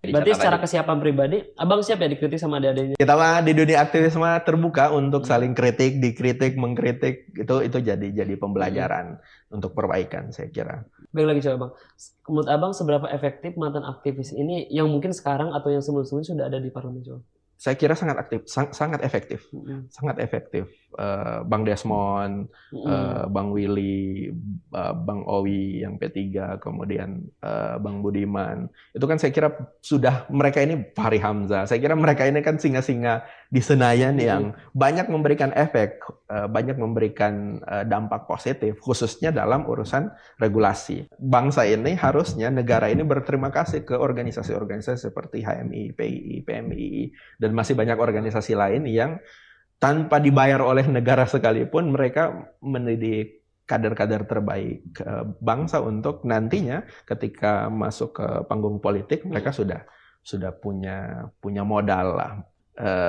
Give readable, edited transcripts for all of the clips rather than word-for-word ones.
Berarti secara kesiapan pribadi, abang siap ya dikritik sama adik-adiknya? Kita mah di dunia aktivisme terbuka untuk saling kritik, dikritik, mengkritik, itu jadi pembelajaran untuk perbaikan, saya kira. Baik lagi coba bang, menurut abang seberapa efektif mantan aktivis ini yang mungkin sekarang atau yang sebelum-sebelumnya sudah ada di parlemen coba? Saya kira sangat aktif, sangat efektif, sangat efektif. Bang Desmond, Bang Willy, Bang Owi yang P3, kemudian Bang Budiman. Itu kan saya kira sudah mereka ini Fahri Hamzah. Saya kira mereka ini kan singa-singa di Senayan yang banyak memberikan efek, banyak memberikan dampak positif, khususnya dalam urusan regulasi. Bangsa ini harusnya negara ini berterima kasih ke organisasi-organisasi seperti HMI, PII, PMII, dan masih banyak organisasi lain yang tanpa dibayar oleh negara sekalipun mereka mendidik kader-kader terbaik bangsa untuk nantinya ketika masuk ke panggung politik mereka sudah punya modal lah.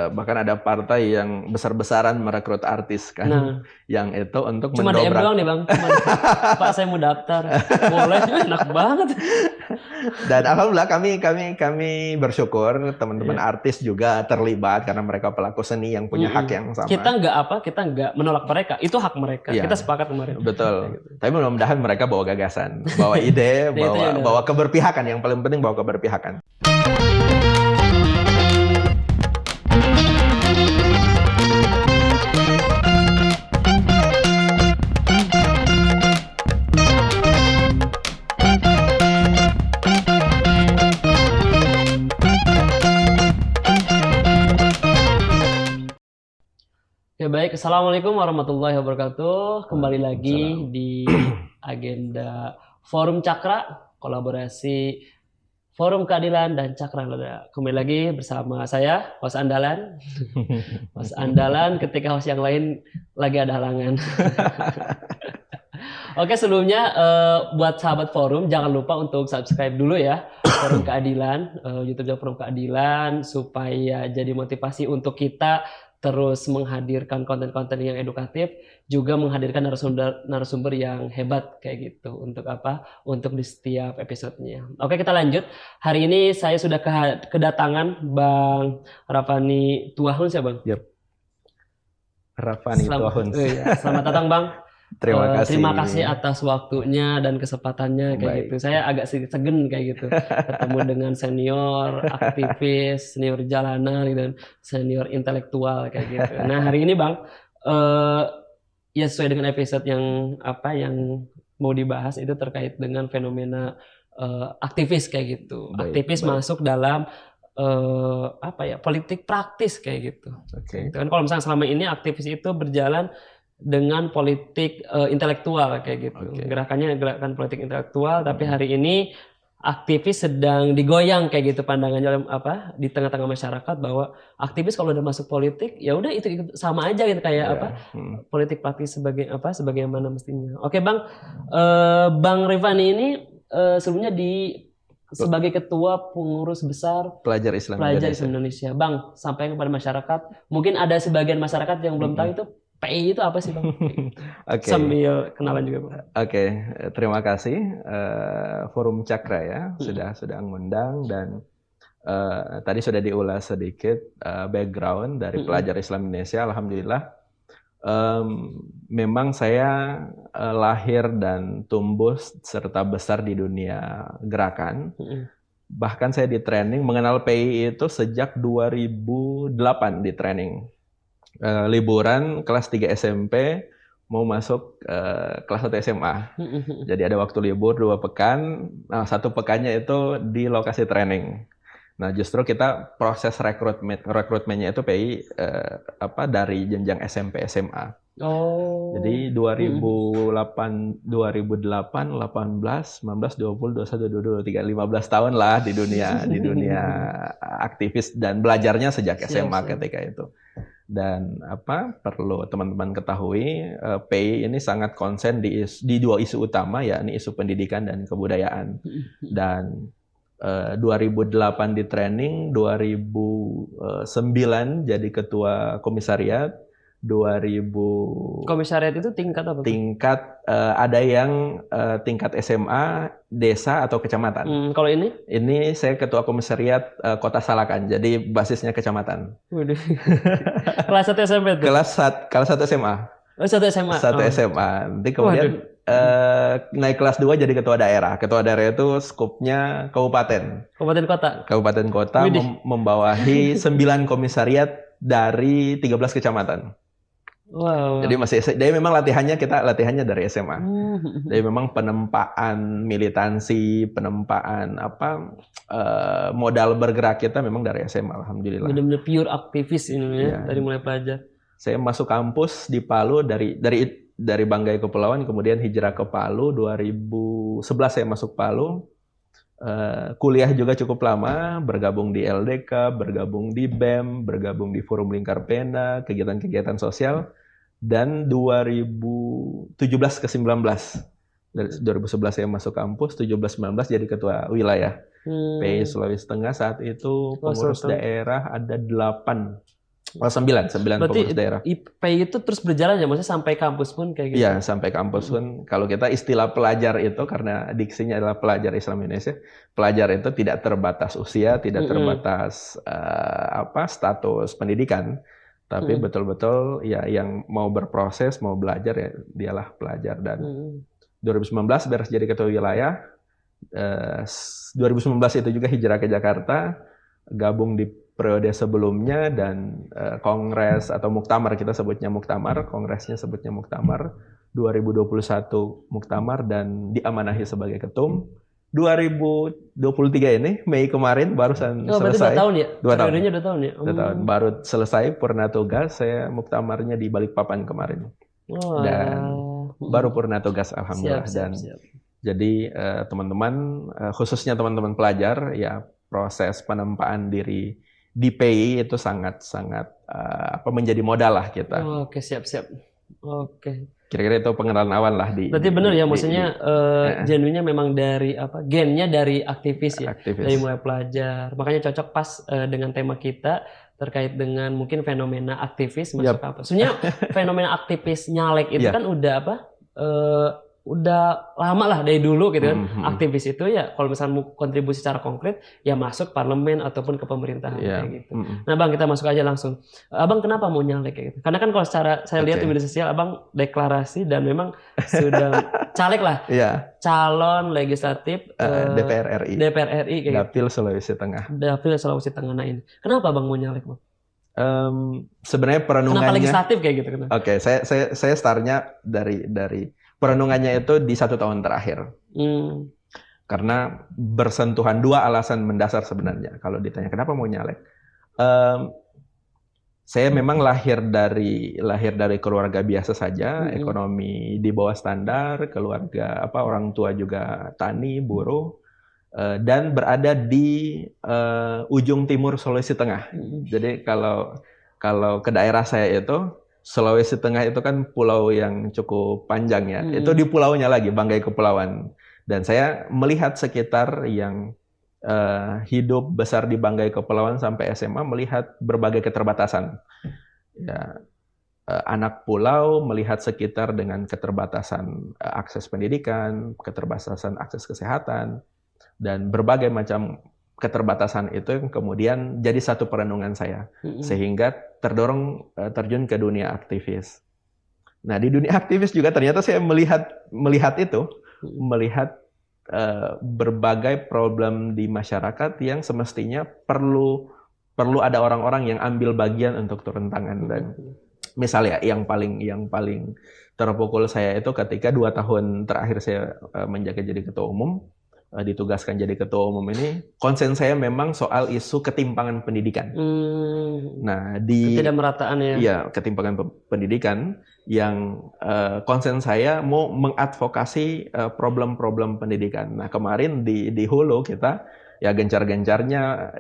Bahkan ada partai yang besar-besaran merekrut artis kan, yang itu untuk cuma DM doang nih bang, Pak saya mau daftar, boleh, enak banget. Dan alhamdulillah kami bersyukur teman-teman artis juga terlibat karena mereka pelaku seni yang punya hak yang sama. Kita nggak menolak mereka, itu hak mereka. Kita sepakat kemarin. Betul. Gitu. Tapi mudah-mudahan mereka bawa gagasan, bawa ide, bawa keberpihakan. Yang paling penting bawa keberpihakan. Ya baik, Assalamualaikum warahmatullahi wabarakatuh. Kembali lagi di agenda Forum Cakra, kolaborasi Forum Keadilan dan Cakra Lada. Kembali lagi bersama saya, host andalan. Host andalan ketika host yang lain lagi ada halangan. Oke, sebelumnya buat sahabat forum jangan lupa untuk subscribe dulu ya Forum Keadilan, YouTube Forum Keadilan, supaya jadi motivasi untuk kita terus menghadirkan konten-konten yang edukatif, juga menghadirkan narasumber yang hebat kayak gitu. Untuk apa? Untuk di setiap episodenya. Oke, kita lanjut. Hari ini saya sudah kedatangan Bang Rafani Tuahun, ya Bang? Yep. Rafani Tuahun. Selamat datang Bang. Terima kasih atas waktunya dan kesempatannya kayak gitu. Saya agak segen kayak gitu ketemu dengan senior aktivis, senior jalanan dan senior intelektual kayak gitu. Nah hari ini Bang, ya sesuai dengan episode yang mau dibahas itu terkait dengan fenomena aktivis kayak gitu. Aktivis masuk dalam politik praktis kayak gitu. Gitu kan kalau misalnya selama ini aktivis itu berjalan dengan politik intelektual kayak gitu. Gerakannya gerakan politik intelektual, tapi hari ini aktivis sedang digoyang kayak gitu pandangannya di tengah-tengah masyarakat bahwa aktivis kalau udah masuk politik ya udah itu sama aja gitu kayak politik praktis sebagaimana mestinya. Oke Bang, Bang Rifani ini sebelumnya sebagai ketua pengurus besar Pelajar Islam Indonesia. Bang, sampaikan kepada masyarakat, mungkin ada sebagian masyarakat yang belum tahu itu PI itu apa sih Bang? Sambil kenalan juga Bang. Terima kasih Forum Cakra ya sudah mengundang dan tadi sudah diulas sedikit background dari Pelajar Islam Indonesia. Alhamdulillah memang saya lahir dan tumbuh serta besar di dunia gerakan. Bahkan saya di training mengenal PI itu sejak 2008 di training. Liburan kelas 3 SMP mau masuk kelas 1 SMA. Jadi ada waktu libur 2 pekan. Nah, 1 pekannya itu di lokasi training. Nah, justru kita proses rekrutmennya itu PI dari jenjang SMP SMA. Jadi 2008, 18, 19, 20, 21, 22, 23, 15 tahun lah di dunia aktivis dan belajarnya sejak SMA ketika itu. Dan perlu teman-teman ketahui, PI ini sangat konsen di 2 isu utama, yakni isu pendidikan dan kebudayaan. Dan 2008 di training, 2009 jadi ketua komisariat, 2000. Komisariat itu tingkat apa? Tingkat ada yang tingkat SMA, desa atau kecamatan. Kalau ini? Ini saya ketua komisariat Kota Salakan, jadi basisnya kecamatan. Waduh. Kelas 1 SMP tuh? Kelas 1 SMA. Oh, 1 SMA. Satu SMA. Nanti kemudian naik kelas 2 jadi ketua daerah. Ketua daerah itu skupnya kabupaten. Kabupaten kota. Kabupaten kota membawahi 9 komisariat dari 13 kecamatan. Wow. Jadi memang latihannya dari SMA. Jadi memang penempaan militansi, penempaan modal bergerak kita memang dari SMA, alhamdulillah. Benar-benar pure aktivis ini ya, dari mulai pelajar. Saya masuk kampus di Palu dari Banggai Kepulauan, kemudian hijrah ke Palu 2011 saya masuk Palu. Kuliah juga cukup lama, bergabung di LDK, bergabung di BEM, bergabung di Forum Lingkar Pena, kegiatan-kegiatan sosial, dan 2017 ke 19. Dari 2011 saya masuk kampus, 17-19 jadi ketua wilayah. PI Sulawesi Tengah saat itu pengurus daerah ada 9 pengurus daerah. PI itu terus berjalan ya, maksudnya sampai kampus pun kayak gitu? Iya, sampai kampus pun. Kalau kita istilah pelajar itu, karena diksinya adalah pelajar Islam Indonesia, pelajar itu tidak terbatas usia, tidak terbatas status pendidikan, tapi betul-betul ya yang mau berproses, mau belajar ya dialah pelajar. Dan 2019 beres jadi ketua wilayah, 2019 itu juga hijrah ke Jakarta, gabung di periode sebelumnya, dan kongres atau muktamar, kita sebutnya muktamar, kongresnya sebutnya muktamar, 2021 muktamar, dan diamanahi sebagai ketum. 2023 ini, Mei kemarin barusan selesai. 2 tahun ya? 2 tahun. Periodenya 2 tahun ya? 2 tahun. Baru selesai purna tugas, saya muktamarnya di Balikpapan kemarin. Dan baru purna tugas, alhamdulillah. Siap. Jadi teman-teman, khususnya teman-teman pelajar, ya proses penempaan diri di PI itu sangat-sangat menjadi modal lah kita. Oke, siap. Oke. Kira-kira itu pengenalan awal lah Berarti benar ya, maksudnya genuinnya memang dari gennya dari aktivis ya, dari mulai pelajar. Makanya cocok pas dengan tema kita terkait dengan mungkin fenomena aktivis masuk apa. Sebenarnya fenomena aktivis nyalek itu kan udah lama lah dari dulu gitu kan. Aktivis itu ya kalau misalnya mau kontribusi secara konkret ya masuk parlemen ataupun ke pemerintahan kayak gitu. Nah Bang, kita masuk aja langsung. Abang kenapa mau nyalek kayak gitu? Karena kan kalau secara saya lihat di media sosial Abang deklarasi dan memang sudah caleg lah. Calon legislatif DPR RI kayak gitu. Dapil Sulawesi Tengah. Nah ini. Kenapa Bang mau nyalek, Bang? Sebenarnya perenungannya. Kenapa legislatif kayak gitu? Oke, saya startnya dari perenungannya itu di 1 tahun terakhir. Karena bersentuhan 2 alasan mendasar sebenarnya. Kalau ditanya kenapa mau nyalek, saya memang lahir dari keluarga biasa saja, ekonomi di bawah standar, keluarga orang tua juga tani, buruh, dan berada di ujung timur Sulawesi Tengah. Jadi kalau ke daerah saya itu, Sulawesi Tengah itu kan pulau yang cukup panjang ya. Itu di pulaunya lagi, Banggai Kepulauan. Dan saya melihat sekitar yang hidup besar di Banggai Kepulauan sampai SMA, melihat berbagai keterbatasan. Ya, anak pulau melihat sekitar dengan keterbatasan akses pendidikan, keterbatasan akses kesehatan, dan berbagai macam keterbatasan itu yang kemudian jadi satu perenungan saya, sehingga terjun ke dunia aktivis. Nah, di dunia aktivis juga ternyata saya melihat berbagai problem di masyarakat yang semestinya perlu ada orang-orang yang ambil bagian untuk turun tangan. Dan misalnya yang paling terpukul saya itu ketika 2 tahun terakhir saya menjaga jadi ketua umum, ditugaskan jadi ketua umum ini, konsen saya memang soal isu ketimpangan pendidikan. Nah, ketidakmerataan ya. Iya, ketimpangan pendidikan yang konsen saya mau mengadvokasi problem-problem pendidikan. Nah, kemarin di Hulu kita ya gencar-gencarnya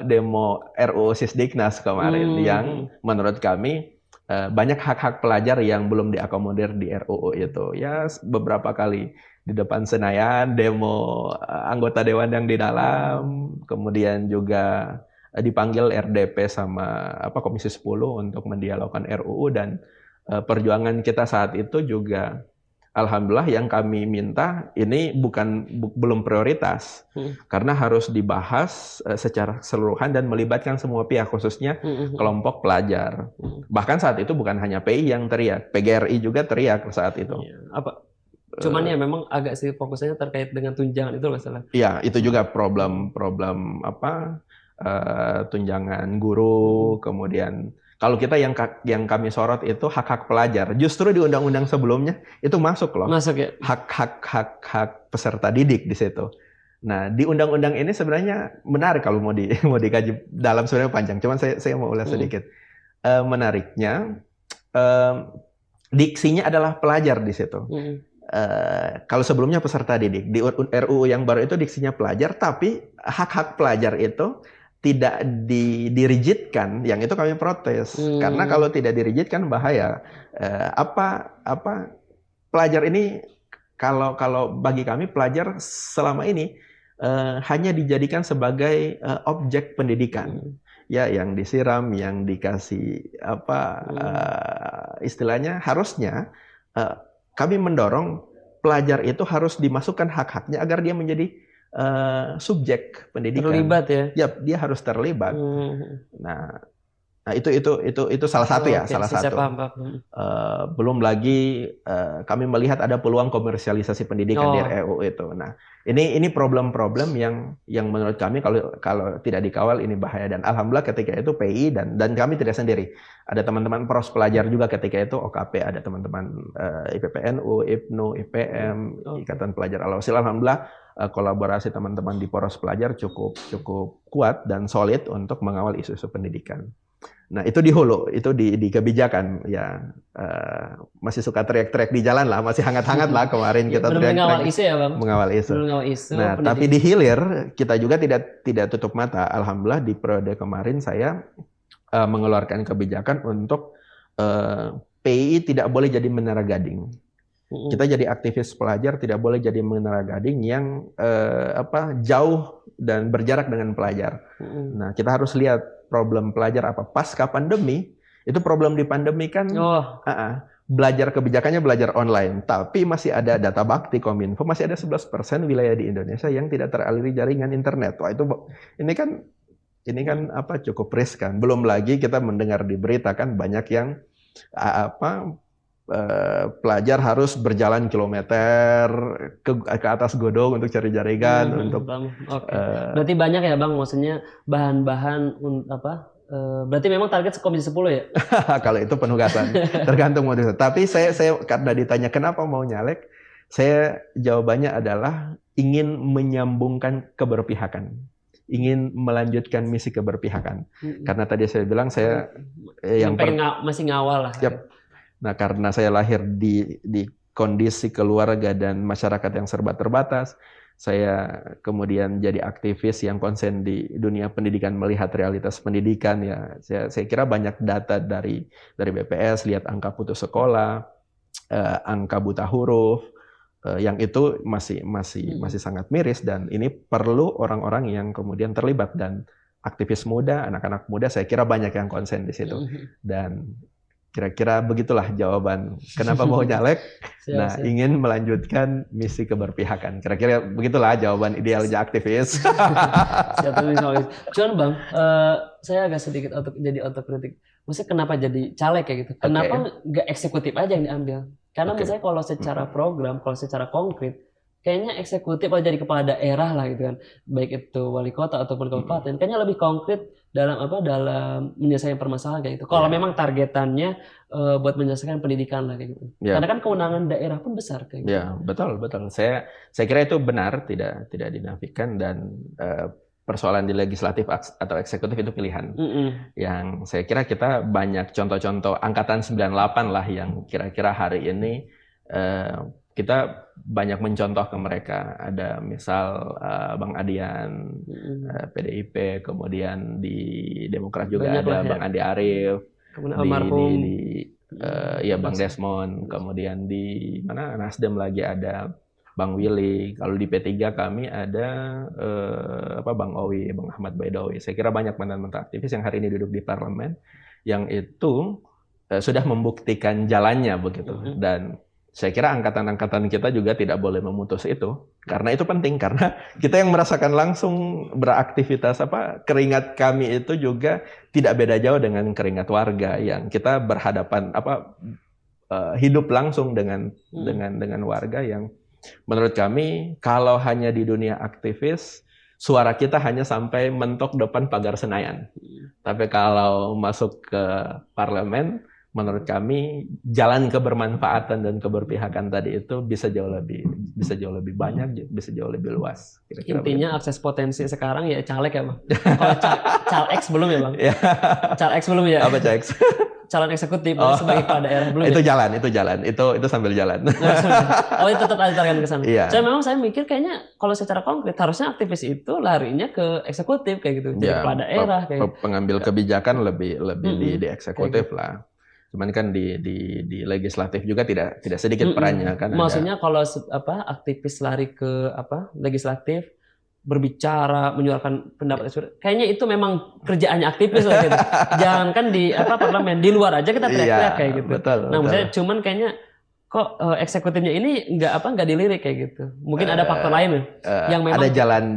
demo RUU Sisdiknas kemarin yang menurut kami banyak hak-hak pelajar yang belum diakomodir di RUU itu. Ya, beberapa kali di depan Senayan, demo anggota dewan yang di dalam, kemudian juga dipanggil RDP sama Komisi 10 untuk mendialogkan RUU, dan perjuangan kita saat itu juga alhamdulillah yang kami minta ini belum prioritas, karena harus dibahas secara keseluruhan dan melibatkan semua pihak, khususnya kelompok pelajar. Bahkan saat itu bukan hanya PI yang teriak, PGRI juga teriak saat itu. Cuman ya memang agak sih fokusnya terkait dengan tunjangan itu nggak salah. Iya, itu juga problem tunjangan guru, kemudian kalau kita yang kami sorot itu hak-hak pelajar. Justru di undang-undang sebelumnya itu masuk loh. Masuk ya. Hak peserta didik di situ. Nah, di undang-undang ini sebenarnya menarik kalau mau dikaji dalam, sebenarnya panjang. Cuman saya mau ulas sedikit. Menariknya diksinya adalah pelajar di situ. Kalau sebelumnya peserta didik, di RUU yang baru itu diksinya pelajar, tapi hak-hak pelajar itu tidak dirigidkan. Yang itu kami protes, karena kalau tidak dirigidkan bahaya. Pelajar ini, kalau bagi kami pelajar selama ini hanya dijadikan sebagai objek pendidikan, ya, yang disiram, yang dikasih istilahnya. Harusnya kami mendorong pelajar itu harus dimasukkan hak-haknya agar dia menjadi subjek pendidikan. Terlibat ya? Ya, dia harus terlibat. Nah, itu salah satu ya, salah satu. Paham. Belum lagi kami melihat ada peluang komersialisasi pendidikan di RUU itu. Nah, ini problem-problem yang menurut kami kalau tidak dikawal ini bahaya. Dan alhamdulillah ketika itu PI dan kami tidak sendiri. Ada teman-teman poros pelajar juga ketika itu, OKP, ada teman-teman IPPNU, IPNU, IPM, Ikatan Pelajar Al-Wasil. Alhamdulillah kolaborasi teman-teman di poros pelajar cukup kuat dan solid untuk mengawal isu-isu pendidikan. Nah, itu di hulu, itu di kebijakan ya. Masih suka teriak-teriak di jalan lah, masih hangat-hangat lah kemarin kita teriak-teriak. Mengawal isu ya, Bang? Mengawal isu. Nah, pendidikan. Tapi di hilir kita juga tidak tutup mata. Alhamdulillah di periode kemarin saya mengeluarkan kebijakan untuk PI tidak boleh jadi menara gading. Kita jadi aktivis pelajar tidak boleh jadi menara gading yang jauh dan berjarak dengan pelajar. Nah, kita harus lihat problem pelajar apa. Pasca pandemi, itu problem di pandemi kan belajar kebijakannya belajar online, tapi masih ada data bakti Kominfo, masih ada 11% wilayah di Indonesia yang tidak teraliri jaringan internet. Wah, ini kan cukup riskan. Belum lagi kita mendengar di berita kan banyak yang pelajar harus berjalan kilometer ke atas godong untuk cari jaringan berarti banyak ya, Bang, maksudnya bahan-bahan berarti memang target Komisi 10 ya? Kalau itu penugasan tergantung modus. Tapi saya karena ditanya kenapa mau nyalek, saya jawabannya adalah ingin menyambungkan keberpihakan, ingin melanjutkan misi keberpihakan. Karena tadi saya bilang saya masih ngawal lah. Yep. Nah, karena saya lahir di kondisi keluarga dan masyarakat yang serba terbatas, saya kemudian jadi aktivis yang konsen di dunia pendidikan, melihat realitas pendidikan ya. Saya kira banyak data dari BPS, lihat angka putus sekolah, angka buta huruf, yang itu masih sangat miris, dan ini perlu orang-orang yang kemudian terlibat, dan aktivis muda, anak-anak muda saya kira banyak yang konsen di situ. Dan kira-kira begitulah jawaban kenapa mau nyalek. Siap. Ingin melanjutkan misi keberpihakan. Kira-kira begitulah jawaban idealnya aktivis. Cuman Bang, saya agak sedikit jadi otokritik. Maksudnya kenapa jadi caleg kayak gitu? Kenapa nggak eksekutif aja yang diambil? Karena misalnya kalau secara program, kalau secara konkret, kayaknya eksekutif atau jadi kepala daerah lah gitu kan, baik itu wali kota ataupun kabupaten, kayaknya lebih konkret dalam menyelesaikan permasalahan kayak gitu. Kalau memang targetannya buat menyelesaikan pendidikan lah kayak gitu. Karena kan kewenangan daerah pun besar kayak gitu. Ya, betul. Saya kira itu benar, tidak dinafikan, dan persoalan di legislatif atau eksekutif itu pilihan. Yang saya kira kita banyak contoh-contoh angkatan 98 lah yang kira-kira hari ini kita banyak mencontoh ke mereka. Ada misal Bang Adian, PDIP, kemudian di Demokrat juga banyak ada Bang Andi Arief, Bang Desmond, kemudian di mana Nasdem lagi ada Bang Willy. Kalau di P3 kami ada Bang Owi, Bang Ahmad Baidowi. Saya kira banyak mantan-mantan aktivis yang hari ini duduk di parlemen yang itu sudah membuktikan jalannya begitu. Dan saya kira angkatan-angkatan kita juga tidak boleh memutus itu, karena itu penting, karena kita yang merasakan langsung beraktivitas keringat kami itu juga tidak beda jauh dengan keringat warga yang kita berhadapan hidup langsung dengan warga yang menurut kami kalau hanya di dunia aktivis suara kita hanya sampai mentok depan pagar Senayan. Tapi kalau masuk ke parlemen, menurut kami jalan kebermanfaatan dan keberpihakan tadi itu bisa jauh lebih banyak, bisa jauh lebih luas. Kira-kira intinya begitu. Akses potensi sekarang ya caleg ya Bang. Kalau caleg belum ya Bang? Caleg belum ya? Apa caleg? Calon eksekutif sebagai kepala daerah belum itu ya? Itu sambil jalan. Itu tetap ada target ke sana. Iya. Saya mikir kayaknya kalau secara konkret harusnya aktivis itu larinya ke eksekutif kayak gitu, jadi kepala daerah kayak pengambil kebijakan lebih di eksekutif lah. Cuman kan di legislatif juga tidak sedikit perannya kan. Maksudnya kalau aktivis lari ke legislatif, berbicara, menyuarakan pendapat, kayaknya itu memang kerjaannya aktivis lah gitu. Jangan kan di parlemen, di luar aja kita teriak-teriak kayak gitu. Betul. Maksudnya cuman kayaknya kok eksekutifnya ini nggak dilirik kayak gitu. Mungkin ada faktor lain yang memang ada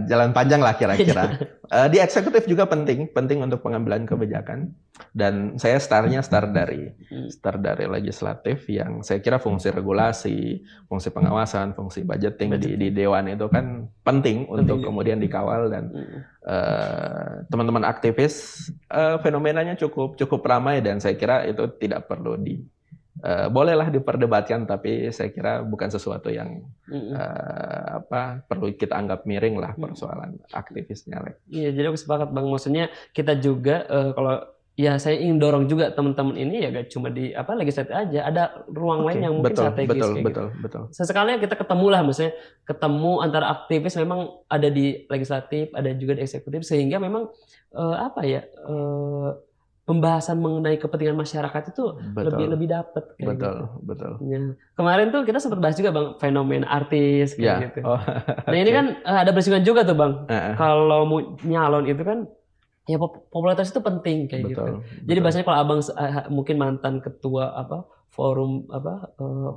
jalan panjang lah kira-kira. Di eksekutif juga penting untuk pengambilan kebijakan, dan saya star dari legislatif yang saya kira fungsi regulasi, fungsi pengawasan, fungsi budgeting di dewan itu kan penting untuk kemudian dikawal, dan teman-teman aktivis fenomenanya cukup ramai, dan saya kira itu tidak perlu bolehlah diperdebatkan, tapi saya kira bukan sesuatu yang perlu kita anggap miring lah persoalan aktivisnya. Iya, jadi aku sepakat Bang. Maksudnya kita juga kalau saya ingin dorong juga teman-teman ini ya gak cuma di legislatif aja, ada ruang lain yang mungkin strategis. Betul. Sesekali kita ketemu lah, maksudnya ketemu antara aktivis memang ada di legislatif, ada juga di eksekutif, sehingga memang pembahasan mengenai kepentingan masyarakat itu lebih dapat. Betul. Ya. Kemarin tuh kita sempat bahas juga Bang fenomena artis kayak gitu. Nah ini kan ada bersinggungan juga tuh Bang. Kalau mau nyalon itu kan ya popularitas itu penting kayak gitu. Jadi bahasanya kalau Abang mungkin mantan ketua forum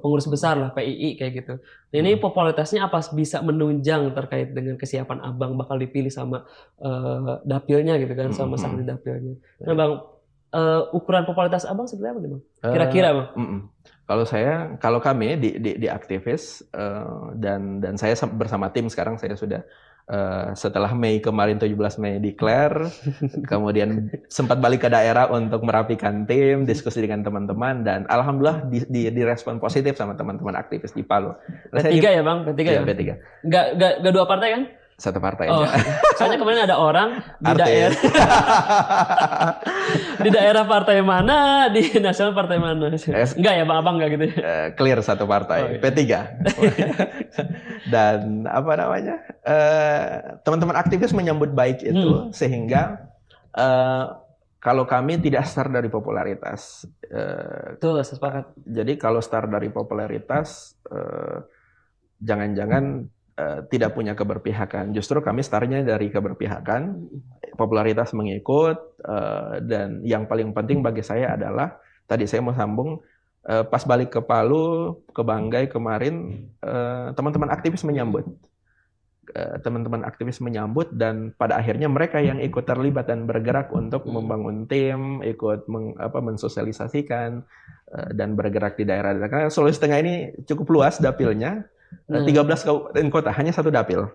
pengurus besar lah PII kayak gitu. Nah, ini popularitasnya apa bisa menunjang terkait dengan kesiapan Abang bakal dipilih sama dapilnya gitu kan, sama sakti dapilnya. Nah Bang, ukuran popularitas Abang seperti apa nih Bang? Kira-kira Bang? Kalau kami di aktivis dan saya bersama tim sekarang, saya sudah setelah Mei kemarin 17 Mei declare, kemudian sempat balik ke daerah untuk merapikan tim, diskusi dengan teman-teman, dan alhamdulillah direspon positif sama teman-teman aktivis di Palu. P3 ya Bang? P3 ya? P3. Nggak dua partai kan? Satu partai aja. Soalnya kemarin ada orang di daerah partai mana, di nasional partai mana. Enggak ya Bang, Abang enggak gitu. Clear satu partai, P3. Dan teman-teman aktivis menyambut baik itu, sehingga kalau kami tidak start dari popularitas. Betul, sepakat. Jadi kalau start dari popularitas, jangan-jangan tidak punya keberpihakan. Justru kami startnya dari keberpihakan, popularitas mengikut, dan yang paling penting bagi saya adalah, tadi saya mau sambung, pas balik ke Palu, ke Banggai kemarin, teman-teman aktivis menyambut. Dan pada akhirnya mereka yang ikut terlibat dan bergerak untuk membangun tim, ikut mensosialisasikan, dan bergerak di daerah. Karena Sulawesi Tengah ini cukup luas dapilnya, 13 kabupaten kota, hanya satu dapil.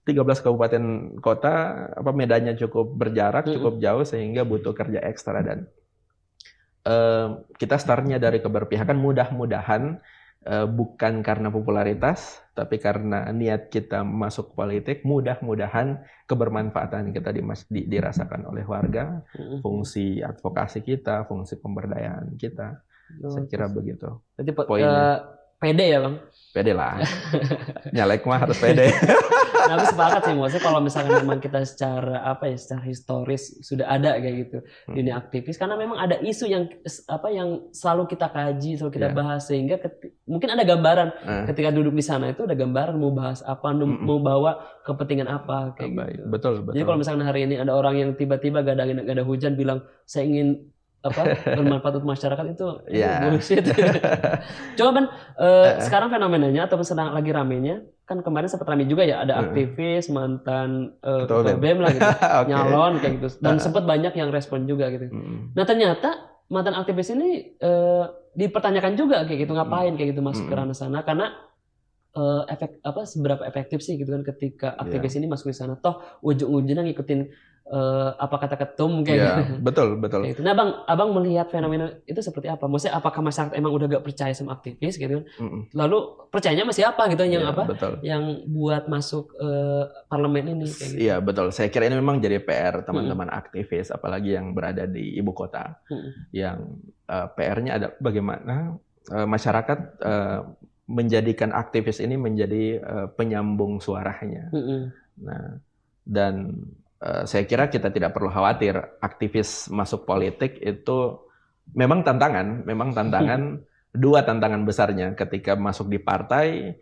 13 kabupaten kota, medannya cukup berjarak, cukup jauh, sehingga butuh kerja ekstra, dan kita startnya dari keberpihakan. Mudah-mudahan bukan karena popularitas, tapi karena niat kita masuk politik, mudah-mudahan kebermanfaatan kita dirasakan oleh warga, fungsi advokasi kita, fungsi pemberdayaan kita. Saya kira begitu. Jadi poinnya. pede ya Bang? Pede lah. Nyalek mah harus pede. Nah, aku sepakat sih, maksudnya kalau misalkan memang kita secara secara historis sudah ada kayak gitu dunia aktivis, karena memang ada isu yang yang selalu kita kaji, selalu kita bahas, sehingga mungkin ada gambaran ketika duduk di sana itu ada gambaran mau bahas apa, mau bawa kepentingan apa kayak gitu. Betul. Jadi kalau misalkan hari ini ada orang yang tiba-tiba gak ada hujan bilang saya ingin bermanfaat untuk masyarakat, itu bullshit. Coba kan sekarang fenomenanya atau sedang lagi ramenya kan, kemarin sempat rame juga ya, ada aktivis mantan ketua BEM lah gitu, nyalon kayak gitu, dan sempat banyak yang respon juga gitu. Nah ternyata mantan aktivis ini dipertanyakan juga kayak gitu, ngapain kayak gitu masuk ke ranah sana, karena seberapa efektif sih gitu kan ketika aktivis ini masuk di sana, toh ujung-ujungnya ngikutin apa kata ketum kayak gitu. Betul. Kayak gitu. Nah abang melihat fenomena itu seperti apa? Maksudnya apakah masyarakat emang udah gak percaya sama aktivis gitu kan? Lalu percayanya masih apa gitu yang yang buat masuk parlemen ini kayak gitu? Iya betul. Saya kira ini memang jadi PR teman-teman aktivis, apalagi yang berada di ibu kota. Yang PR-nya ada bagaimana masyarakat menjadikan aktivis ini menjadi penyambung suaranya. Nah, dan saya kira kita tidak perlu khawatir aktivis masuk politik itu memang tantangan, dua tantangan besarnya ketika masuk di partai.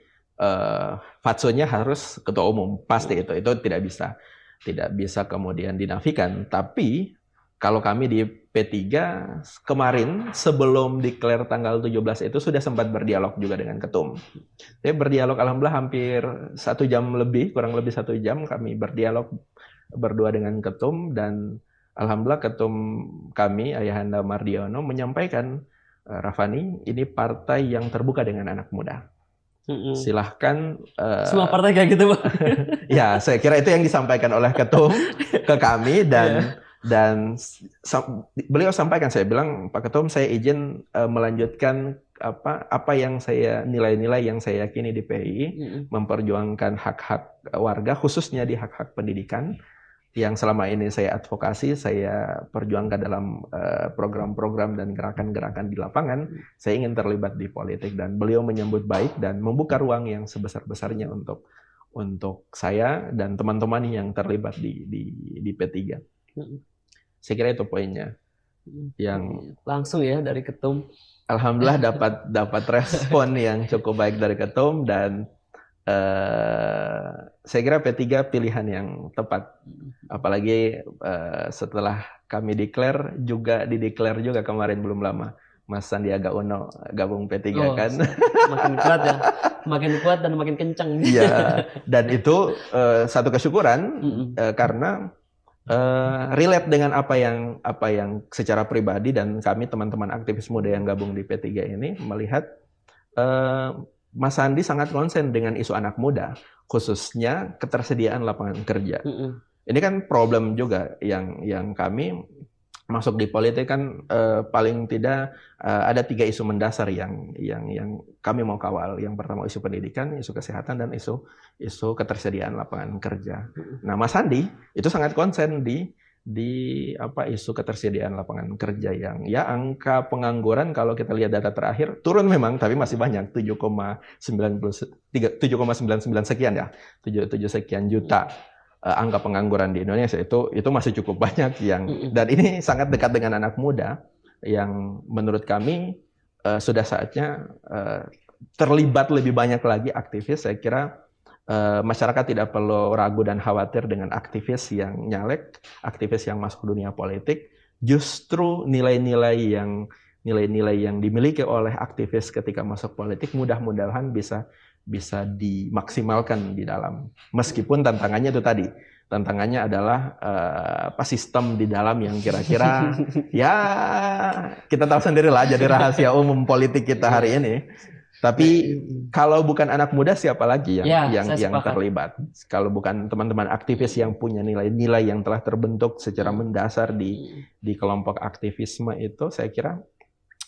Fatsonya harus ketua umum, pasti itu tidak bisa kemudian dinafikan. Tapi kalau kami di P3 kemarin sebelum declare tanggal 17 itu sudah sempat berdialog juga dengan ketum. Saya berdialog alhamdulillah hampir 1 jam lebih, kurang lebih 1 jam kami berdialog berdua dengan ketum, dan alhamdulillah ketum kami Ayahanda Mardiono menyampaikan, Rafani, ini partai yang terbuka dengan anak muda. Silahkan. Semua partai kayak gitu Pak. Ya, saya kira itu yang disampaikan oleh ketum ke kami, dan beliau sampaikan, saya bilang, Pak Ketum, saya izin melanjutkan apa yang saya nilai-nilai yang saya yakini di PII, memperjuangkan hak-hak warga, khususnya di hak-hak pendidikan yang selama ini saya advokasi, saya perjuangkan dalam program-program dan gerakan-gerakan di lapangan. Saya ingin terlibat di politik, dan beliau menyambut baik dan membuka ruang yang sebesar-besarnya untuk saya dan teman-teman yang terlibat di P3. Saya kira itu poinnya. Yang langsung ya dari ketum. Alhamdulillah dapat respon yang cukup baik dari ketum, dan saya kira P3 pilihan yang tepat. Apalagi setelah kami dideklar juga kemarin belum lama, Mas Sandiaga Uno gabung P3 kan. Makin kuat ya, makin kuat dan makin kencang. Iya, dan itu satu kesyukuran karena relate dengan apa yang secara pribadi, dan kami teman-teman aktivis muda yang gabung di P3 ini melihat Mas Sandi sangat konsen dengan isu anak muda, khususnya ketersediaan lapangan kerja. Ini kan problem juga yang kami masuk di politik kan, paling tidak ada 3 isu mendasar yang kami mau kawal. Yang pertama isu pendidikan, isu kesehatan, dan isu ketersediaan lapangan kerja. Nah, Mas Sandi itu sangat konsen di isu ketersediaan lapangan kerja, yang angka pengangguran kalau kita lihat data terakhir turun memang, tapi masih banyak, 7,99 sekian ya, 7 sekian juta. Angka pengangguran di Indonesia itu masih cukup banyak, dan ini sangat dekat dengan anak muda, yang menurut kami sudah saatnya terlibat lebih banyak lagi aktivis. Saya kira masyarakat tidak perlu ragu dan khawatir dengan aktivis yang nyalek, aktivis yang masuk dunia politik. Justru nilai-nilai yang dimiliki oleh aktivis ketika masuk politik mudah-mudahan bisa dimaksimalkan di dalam. Meskipun tantangannya itu tadi, tantangannya adalah sistem di dalam yang kira-kira ya kita tahu sendirilah, jadi rahasia umum politik kita hari ini. Tapi kalau bukan anak muda, siapa lagi yang terlibat? Kalau bukan teman-teman aktivis yang punya nilai-nilai yang telah terbentuk secara mendasar di kelompok aktivisme itu, saya kira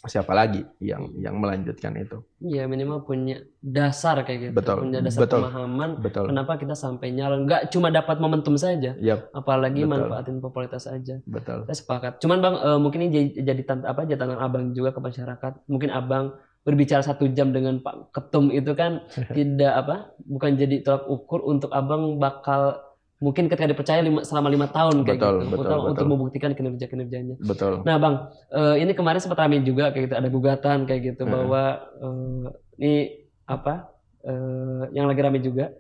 siapa lagi yang melanjutkan itu? Iya, minimal punya dasar kayak gitu. Punya dasar pemahaman. Kenapa kita sampai nyalon? Nggak cuma dapat momentum saja, apalagi manfaatin popularitas saja. Saya sepakat. Cuman Bang, mungkin ini jadi tantangan Abang juga ke masyarakat. Mungkin Abang berbicara 1 jam dengan Pak Ketum itu kan bukan jadi tolak ukur untuk abang bakal mungkin ketika dipercaya selama 5 tahun kayak betul. Untuk membuktikan kinerjanya. Betul. Nah bang, ini kemarin sempat ramai juga kayak gitu, ada gugatan kayak gitu bahwa ini yang lagi ramai juga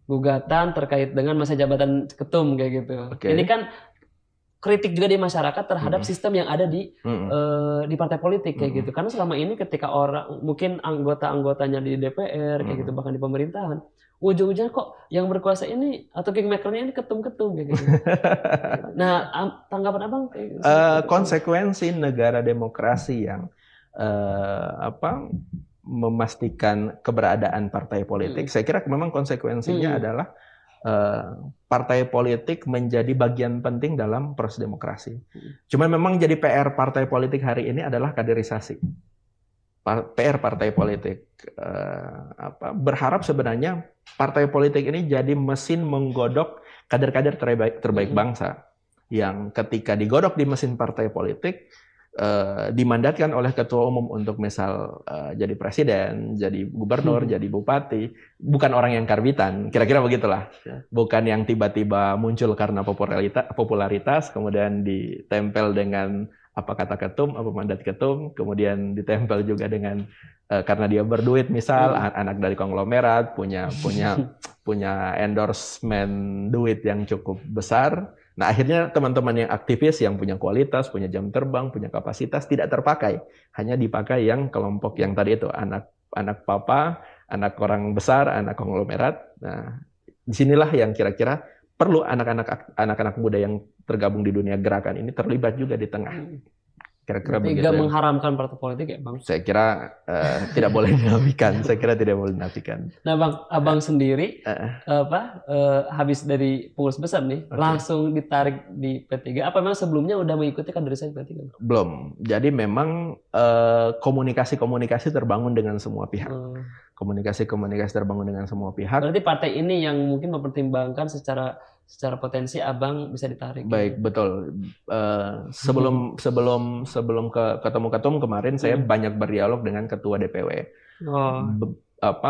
gugatan terkait dengan masa jabatan ketum kayak gitu. Ini kan kritik juga di masyarakat terhadap sistem yang ada di partai politik kayak gitu. Karena selama ini ketika mungkin anggota-anggotanya di DPR kayak gitu, bahkan di pemerintahan, ujung-ujungnya kok yang berkuasa ini atau kingmakernya ini ketum-ketum kayak gitu. Nah, tanggapan abang kayak konsekuensi negara demokrasi yang memastikan keberadaan partai politik, saya kira memang konsekuensinya adalah partai politik menjadi bagian penting dalam proses demokrasi. Cuma memang jadi PR partai politik hari ini adalah kaderisasi. PR partai politik berharap sebenarnya partai politik ini jadi mesin menggodok kader-kader terbaik bangsa yang ketika digodok di mesin partai politik dimandatkan oleh ketua umum untuk misal jadi presiden, jadi gubernur, jadi bupati, bukan orang yang karbitan, kira-kira begitulah, bukan yang tiba-tiba muncul karena popularitas, kemudian ditempel dengan apa kata ketum, apa mandat ketum, kemudian ditempel juga dengan karena dia berduit, misal anak dari konglomerat, punya endorsement duit yang cukup besar. Nah, akhirnya teman-teman yang aktivis, yang punya kualitas, punya jam terbang, punya kapasitas, tidak terpakai. Hanya dipakai yang kelompok yang tadi itu, anak papa, anak orang besar, anak konglomerat. Nah, disinilah yang kira-kira perlu anak-anak muda yang tergabung di dunia gerakan ini terlibat juga di tengah. Kira-kira begitu. Tidak mengharamkan partai politik ya, Bang? Saya kira tidak boleh dinafikan. Nah, Bang, abang sendiri habis dari pengurus besar nih, langsung ditarik di P3. Apa memang sebelumnya udah mengikuti kaderisasi P3? Belum. Jadi memang komunikasi terbangun dengan semua pihak. Komunikasi terbangun dengan semua pihak. Berarti partai ini yang mungkin mempertimbangkan secara potensi abang bisa ditarik. Baik, betul. Sebelum ketemu ketum kemarin saya banyak berdialog dengan ketua DPW.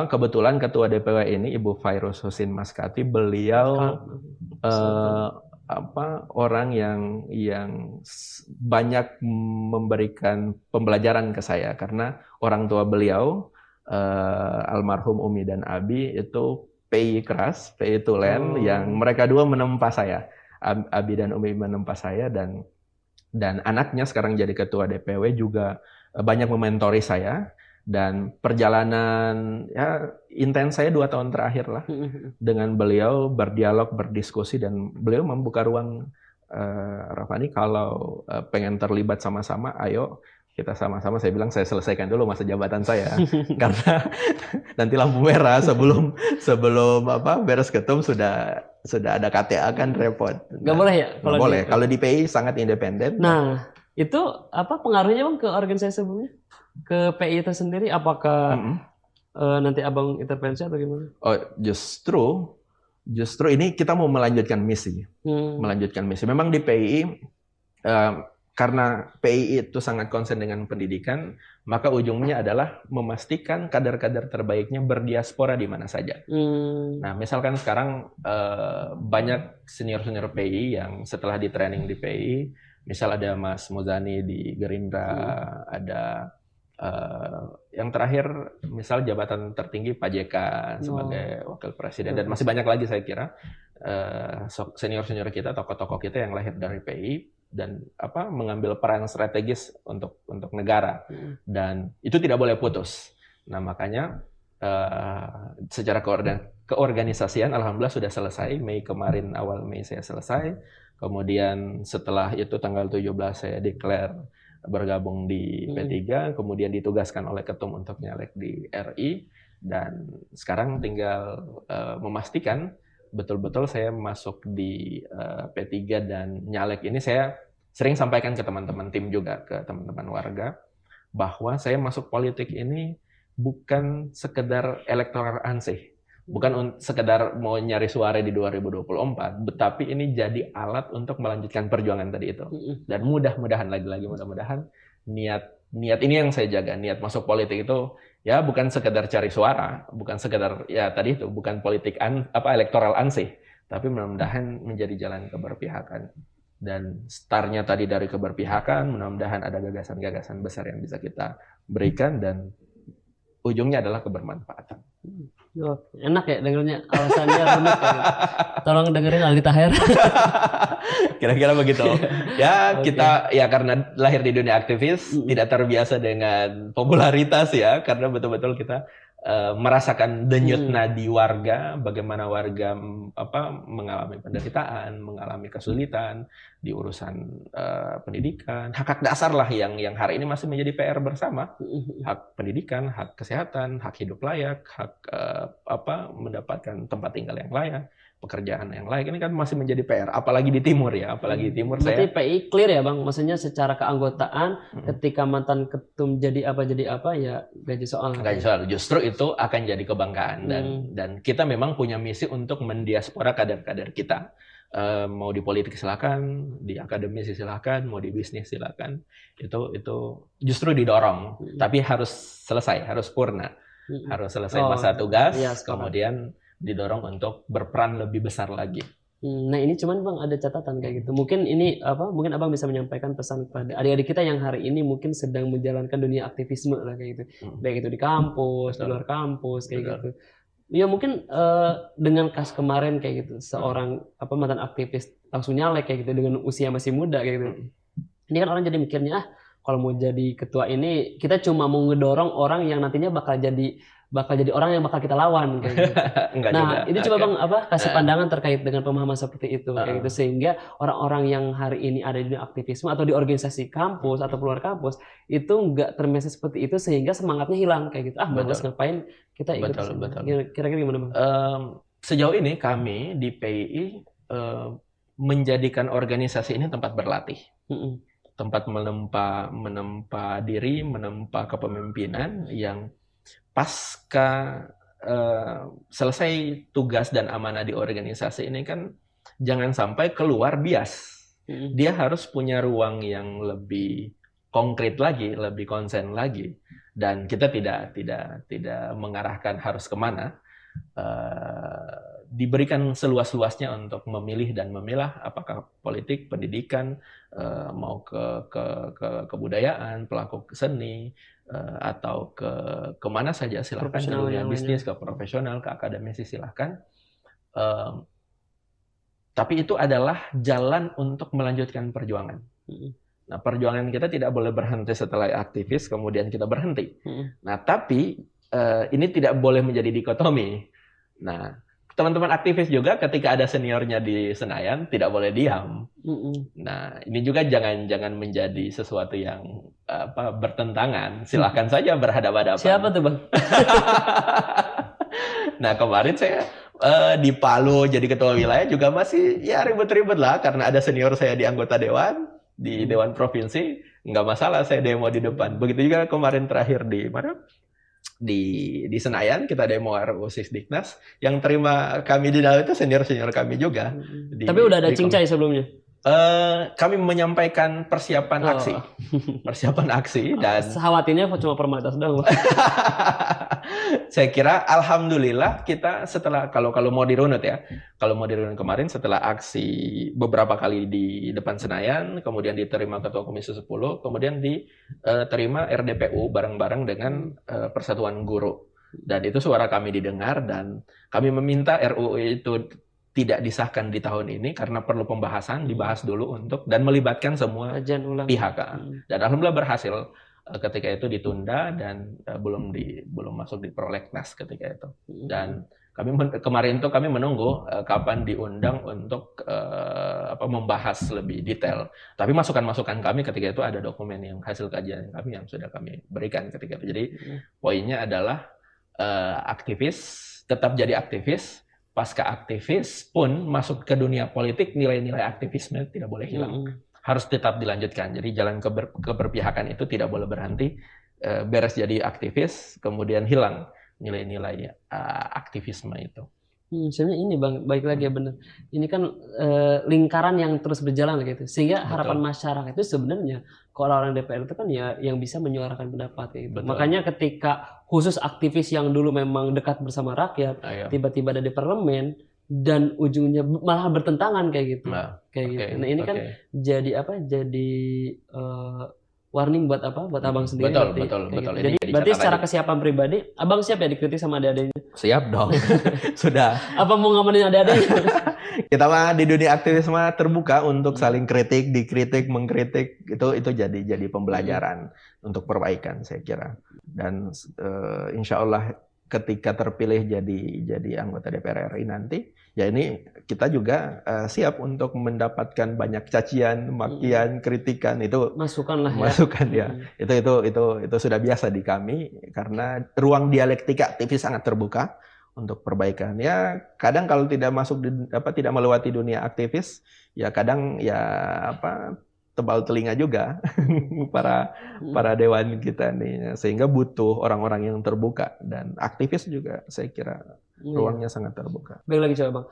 Kebetulan ketua DPW ini Ibu Fairuz Husin Maskati, beliau orang yang banyak memberikan pembelajaran ke saya karena orang tua beliau almarhum Umi dan Abi itu PI keras, PI tulen, yang mereka dua menempa saya. Abi dan Umi menempa saya, dan anaknya sekarang jadi ketua DPW juga banyak mementori saya, dan perjalanan intens saya 2 tahun terakhir lah dengan beliau berdialog, berdiskusi, dan beliau membuka ruang, Rafani kalau pengen terlibat sama-sama, ayo kita sama-sama. Saya bilang saya selesaikan dulu masa jabatan saya karena nanti lampu merah sebelum beres ketum sudah ada KTA kan repot. Nggak boleh ya? Nggak boleh. Kalau di PI sangat independen. Nah, itu apa pengaruhnya Bang ke organisasi sebelumnya? Ke PI itu sendiri apakah nanti abang intervensi atau gimana? Oh, justru ini kita mau melanjutkan misi. Memang di PI karena PI itu sangat konsen dengan pendidikan, maka ujungnya adalah memastikan kader-kader terbaiknya berdiaspora di mana saja. Nah, misalkan sekarang banyak senior-senior PI yang setelah di training di PI, misal ada Mas Muzani di Gerindra, ada yang terakhir misal jabatan tertinggi Pak JK sebagai wakil presiden, dan masih banyak lagi saya kira senior-senior kita, tokoh-tokoh kita yang lahir dari PI dan mengambil peran strategis untuk negara, dan itu tidak boleh putus. Nah, makanya secara keorganisasian alhamdulillah sudah selesai. Awal Mei saya selesai. Kemudian setelah itu tanggal 17 saya declare bergabung di P3, kemudian ditugaskan oleh ketum untuk nyalek di RI, dan sekarang tinggal memastikan betul-betul saya masuk di P3 dan nyalek ini. Saya sering sampaikan ke teman-teman tim juga, ke teman-teman warga, bahwa saya masuk politik ini bukan sekedar electoral ansih, bukan sekedar mau nyari suara di 2024, tetapi ini jadi alat untuk melanjutkan perjuangan tadi itu. Dan mudah-mudahan niat niat ini yang saya jaga. Niat masuk politik itu ya bukan sekedar cari suara, bukan sekedar ya tadi itu bukan politik elektoral ansih, tapi mudah-mudahan menjadi jalan keberpihakan. Dan startnya tadi dari keberpihakan, mudah-mudahan ada gagasan-gagasan besar yang bisa kita berikan dan ujungnya adalah kebermanfaatan. Oh, enak ya dengernya, alasannya rumit ya. Tolong dengerin Aldi Taher. Kira-kira begitu. Ya, kita ya karena lahir di dunia aktivis, tidak terbiasa dengan popularitas ya, karena betul-betul kita merasakan denyut nadi warga, bagaimana warga mengalami penderitaan, mengalami kesulitan di urusan pendidikan, hak dasar lah yang hari ini masih menjadi PR bersama, hak pendidikan, hak kesehatan, hak hidup layak, hak mendapatkan tempat tinggal yang layak, pekerjaan yang layak, ini kan masih menjadi PR, apalagi di timur ya, apalagi di timur. Berarti PI clear ya Bang, maksudnya secara keanggotaan ketika mantan ketum jadi apa ya gaji soal. Justru itu akan jadi kebanggaan dan kita memang punya misi untuk mendiaspora kader-kader kita. Mau di politik silakan, di akademisi silakan, mau di bisnis silakan. Itu justru didorong, tapi harus selesai, harus purna. Harus selesai masa tugas, kemudian didorong untuk berperan lebih besar lagi. Nah ini cuman Bang ada catatan kayak gitu. Mungkin ini mungkin Abang bisa menyampaikan pesan kepada adik-adik kita yang hari ini mungkin sedang menjalankan dunia aktivisme lah kayak gitu. Baik itu di kampus, di luar kampus kayak gitu. Ya mungkin dengan kasus kemarin kayak gitu, seorang mantan aktivis langsung nyalek kayak gitu dengan usia masih muda kayak gitu. Ini kan orang jadi mikirnya kalau mau jadi ketua ini kita cuma mau ngedorong orang yang nantinya bakal jadi orang yang bakal kita lawan kayak gitu. Nah, itu coba Bang kasih pandangan terkait dengan pemahaman seperti itu kayak gitu sehingga orang-orang yang hari ini ada di aktivisme atau di organisasi kampus atau keluar kampus itu enggak termesej seperti itu sehingga semangatnya hilang kayak gitu. Bagus ngapain kita ikut. Betul. Kira-kira gimana Bang? Sejauh ini kami di PII menjadikan organisasi ini tempat berlatih. Tempat menempa diri, menempa kepemimpinan yang pasca selesai tugas dan amanah di organisasi ini kan jangan sampai keluar bias. Dia harus punya ruang yang lebih konkret lagi, lebih konsen lagi. Dan kita tidak mengarahkan harus kemana. Diberikan seluas-luasnya untuk memilih dan memilah apakah politik, pendidikan, mau ke kebudayaan, pelaku seni, atau kemana saja silahkan, ke dunia bisnis, ke profesional, ke akademisi silahkan. Tapi itu adalah jalan untuk melanjutkan perjuangan. Nah, perjuangan kita tidak boleh berhenti setelah aktivis, kemudian kita berhenti. Nah, tapi ini tidak boleh menjadi dikotomi. Nah, teman-teman aktivis juga ketika ada seniornya di Senayan tidak boleh diam. Nah, ini juga jangan menjadi sesuatu yang bertentangan. Silakan saja berhadapan-hadapan. Siapa tuh Bang? Nah, kemarin saya di Palu jadi ketua wilayah juga masih ya ribut-ribut lah karena ada senior saya di anggota dewan di Dewan Provinsi, nggak masalah saya demo di depan. Begitu juga kemarin terakhir di mana? Di Senayan kita demo RUU Sisdiknas, yang terima kami di dalam itu senior-senior kami juga. Tapi udah ada cincai sebelumnya? Kami menyampaikan persiapan aksi dan khawatirnya cuma formalitas doang. Saya kira alhamdulillah kita setelah kalau mau dirunut kemarin setelah aksi beberapa kali di depan Senayan, kemudian diterima Ketua Komisi 10, kemudian diterima RDPU bareng-bareng dengan Persatuan Guru, dan itu suara kami didengar dan kami meminta RUU itu tidak disahkan di tahun ini karena perlu pembahasan, dibahas dulu dan melibatkan semua pihak. Dan alhamdulillah berhasil ketika itu ditunda dan belum masuk di prolegnas ketika itu. Dan kemarin itu kami menunggu kapan diundang untuk membahas lebih detail. Tapi masukan-masukan kami ketika itu ada dokumen yang hasil kajian kami yang sudah kami berikan ketika itu. Jadi poinnya adalah aktivis tetap jadi aktivis. Pasca aktivis pun masuk ke dunia politik, nilai-nilai aktivisme tidak boleh hilang. Harus tetap dilanjutkan. Jadi jalan keberpihakan itu tidak boleh berhenti. Beres jadi aktivis, kemudian hilang nilai-nilai aktivisme itu. Sebenarnya ini Bang, baik lagi ya benar. Ini kan lingkaran yang terus berjalan gitu. Sehingga harapan masyarakat itu sebenarnya kalau orang DPR itu kan ya yang bisa menyuarakan pendapat gitu. Makanya ketika khusus aktivis yang dulu memang dekat bersama rakyat, tiba-tiba ada di parlemen dan ujungnya malah bertentangan kayak gitu. Gitu. Nah, ini kan jadi apa? Jadi warning buat apa? Buat Abang sendiri. Betul. Gitu. Jadi berarti secara kesiapan pribadi, Abang siap ya dikritik sama adik-adiknya? Siap dong. Sudah. Apa mau ngamanin adik-adiknya? Kita mah di dunia aktivisme terbuka untuk saling kritik, dikritik, mengkritik. Itu jadi pembelajaran untuk perbaikan saya kira. Dan insya Allah ketika terpilih jadi anggota DPR RI nanti, ya ini kita juga siap untuk mendapatkan banyak cacian, makian, kritikan, itu masukan lah ya. Masukan ya. Itu sudah biasa di kami karena ruang dialektika aktivis sangat terbuka untuk perbaikan. Ya kadang kalau tidak masuk tidak melewati dunia aktivis, ya kadang ya tebal telinga juga para dewan kita nih, sehingga butuh orang-orang yang terbuka, dan aktivis juga saya kira ruangnya sangat terbuka. Baik lagi coba Bang,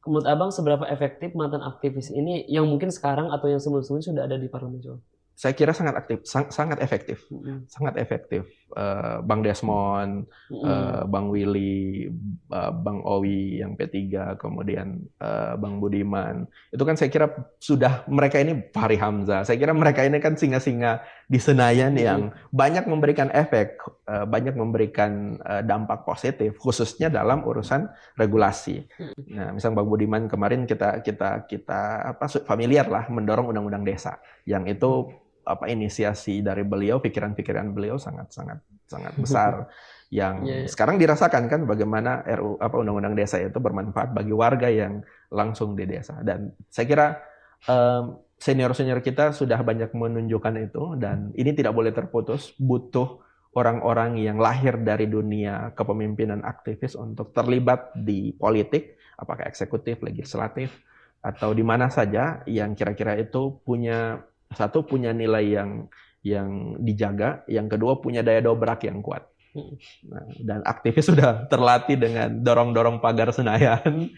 menurut Abang seberapa efektif mantan aktivis ini yang mungkin sekarang atau yang sebelum-sebelumnya sudah ada di parlemen coba? Saya kira sangat efektif. Sangat efektif. Bang Desmond, Bang Willy, Bang Owi yang P3, kemudian Bang Budiman. Itu kan saya kira sudah, mereka ini Fahri Hamzah. Saya kira mereka ini kan singa-singa di Senayan yang banyak memberikan efek, banyak memberikan dampak positif, khususnya dalam urusan regulasi. Nah, misalnya Bang Budiman kemarin kita familiar lah mendorong undang-undang desa, yang itu inisiasi dari beliau, pikiran-pikiran beliau sangat besar yang sekarang dirasakan kan bagaimana undang-undang desa itu bermanfaat bagi warga yang langsung di desa. Dan saya kira senior-senior kita sudah banyak menunjukkan itu, dan ini tidak boleh terputus. Butuh orang-orang yang lahir dari dunia kepemimpinan aktivis untuk terlibat di politik, apakah eksekutif, legislatif, atau di mana saja, yang kira-kira itu punya nilai yang dijaga, yang kedua punya daya dobrak yang kuat. Nah, dan aktivis sudah terlatih dengan dorong-dorong pagar Senayan,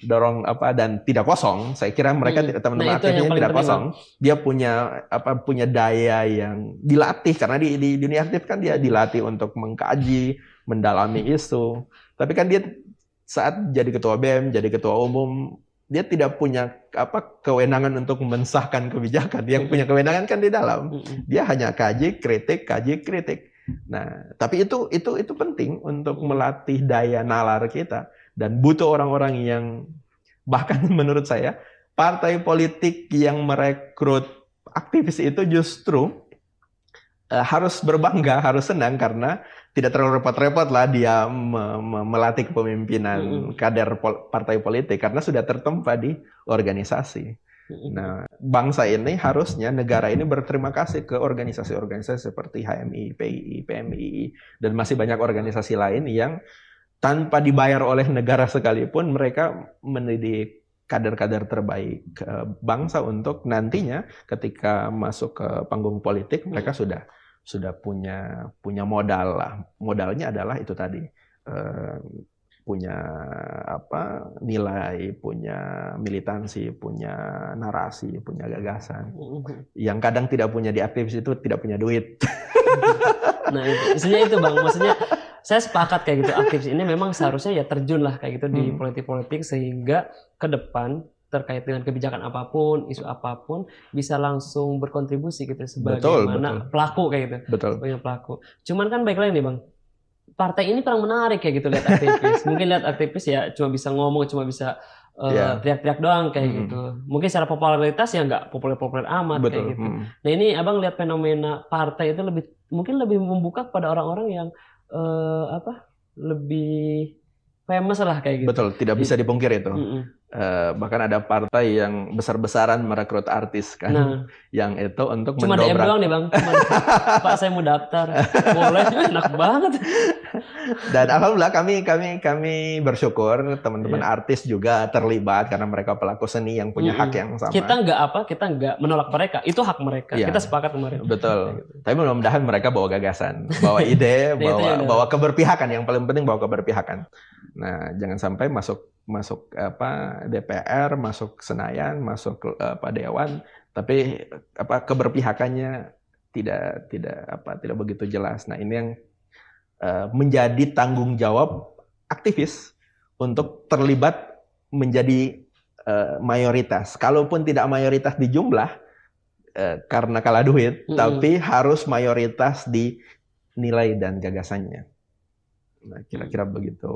dan tidak kosong. Saya kira mereka teman-teman aktivisnya tidak kosong. Dia punya daya yang dilatih, karena di dunia aktif kan dia dilatih untuk mengkaji, mendalami isu. Tapi kan dia saat jadi ketua BEM, jadi ketua umum, dia tidak punya kewenangan untuk mensahkan kebijakan. Yang punya kewenangan kan di dalam. Dia hanya kaji, kritik. Nah, tapi itu penting untuk melatih daya nalar kita, dan butuh orang-orang yang, bahkan menurut saya partai politik yang merekrut aktivis itu justru harus berbangga, harus senang, karena tidak terlalu repot-repot lah dia melatih kepemimpinan kader partai politik, karena sudah tertempa di organisasi. Nah, bangsa ini harusnya, negara ini berterima kasih ke organisasi-organisasi seperti HMI, PII, PMII, dan masih banyak organisasi lain yang tanpa dibayar oleh negara sekalipun, mereka mendidik kader-kader terbaik bangsa untuk nantinya ketika masuk ke panggung politik, mereka sudah punya modal lah. Modalnya adalah itu tadi, punya nilai, punya militansi, punya narasi, punya gagasan. Yang kadang tidak punya di aktivis itu tidak punya duit. Nah, maksudnya itu Bang, maksudnya saya sepakat kayak gitu, aktivis ini memang seharusnya ya terjun lah kayak gitu di politik-politik, sehingga ke depan terkait dengan kebijakan apapun, isu apapun, bisa langsung berkontribusi gitu sebagaimana pelaku kayak gitu. Sebagai pelaku. Cuman kan baik lagi nih Bang, partai ini kurang menarik kayak gitu lihat aktivis. Mungkin lihat aktivis ya cuma bisa ngomong, cuma bisa teriak-teriak doang kayak gitu. Mungkin secara popularitas ya nggak populer-populer amat kayak gitu. Nah, ini Abang lihat fenomena partai itu mungkin lebih membuka kepada orang-orang yang lebih famous lah kayak gitu. Betul, tidak bisa dipungkir itu. Bahkan ada partai yang besar-besaran merekrut artis kan, yang itu untuk cuma DM doang nih Bang, Pak saya mau daftar, boleh, enak banget. Dan alhamdulillah kami bersyukur teman-teman artis juga terlibat karena mereka pelaku seni yang punya hak yang sama. Kita nggak menolak mereka, itu hak mereka. Kita sepakat kemarin. Betul. Tapi mudah-mudahan mereka bawa gagasan, bawa ide, bawa keberpihakan. Yang paling penting bawa keberpihakan. Nah, jangan sampai masuk DPR, masuk Senayan, masuk Dewan, tapi keberpihakannya tidak begitu jelas. Nah, ini yang menjadi tanggung jawab aktivis untuk terlibat menjadi mayoritas. Kalaupun tidak mayoritas di jumlah karena kalah duit, tapi harus mayoritas di nilai dan gagasannya. Nah, kira-kira begitu